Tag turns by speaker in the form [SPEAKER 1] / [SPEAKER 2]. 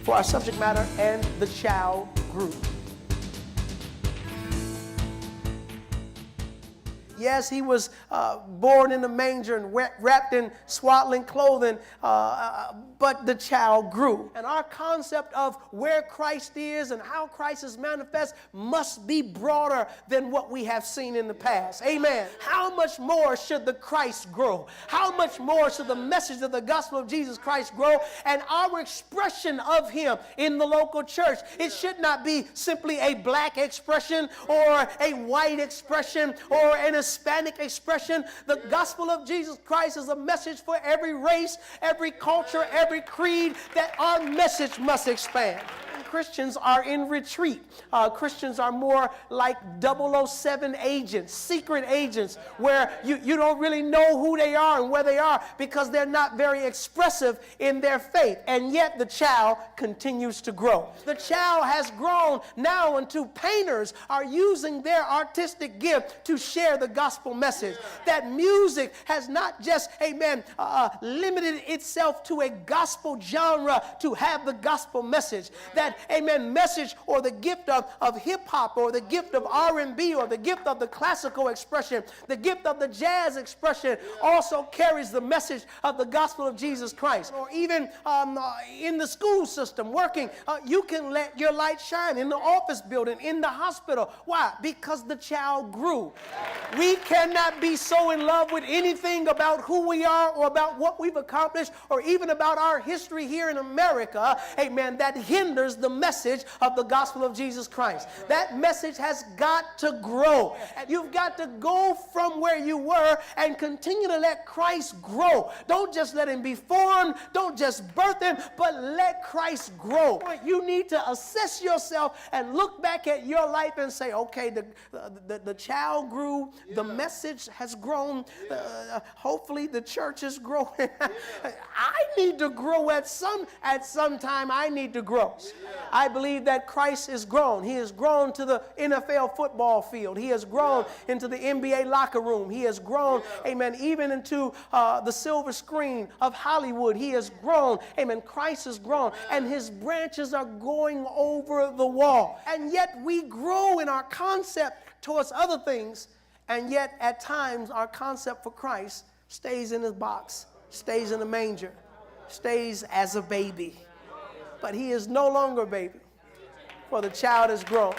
[SPEAKER 1] for our subject matter, and the child grew. Yes, he was born in a manger and wrapped in swaddling clothing, but the child grew. And our concept of where Christ is and how Christ is manifest must be broader than what we have seen in the past. Amen. How much more should the Christ grow? How much more should the message of the gospel of Jesus Christ grow? And our expression of him in the local church, it should not be simply a black expression or a white expression or an Hispanic expression. The gospel of Jesus Christ is a message for every race, every culture, every creed, that our message must expand. Christians are in retreat. Christians are more like 007 agents, secret agents, where you don't really know who they are and where they are because they're not very expressive in their faith. And yet the child continues to grow. The child has grown now into painters are using their artistic gift to share the gospel message. That music has not just, limited itself to a gospel genre to have the gospel message. That message or the gift of hip-hop or the gift of R&B or the gift of the classical expression, the gift of the jazz expression also carries the message of the gospel of Jesus Christ. Or even in the school system, working, you can let your light shine in the office building, in the hospital. Why? Because the child grew. We cannot be so in love with anything about who we are or about what we've accomplished or even about our history here in America, that hinders the message of the gospel of Jesus Christ. That message has got to grow. You've got to go from where you were and continue to let Christ grow. Don't just let him be formed. Don't just birth him, but let Christ grow. You need to assess yourself and look back at your life and say, okay, the child grew, the message has grown, hopefully the church is growing. I need to grow at some time. I need to grow. I believe that Christ is grown. He has grown to the NFL football field. He has grown into the NBA locker room. He has grown, even into the silver screen of Hollywood. He has grown. Christ has grown. And his branches are going over the wall. And yet we grow in our concept towards other things. And yet at times our concept for Christ stays in his box, stays in the manger, stays as a baby. But he is no longer a baby, for the child has grown.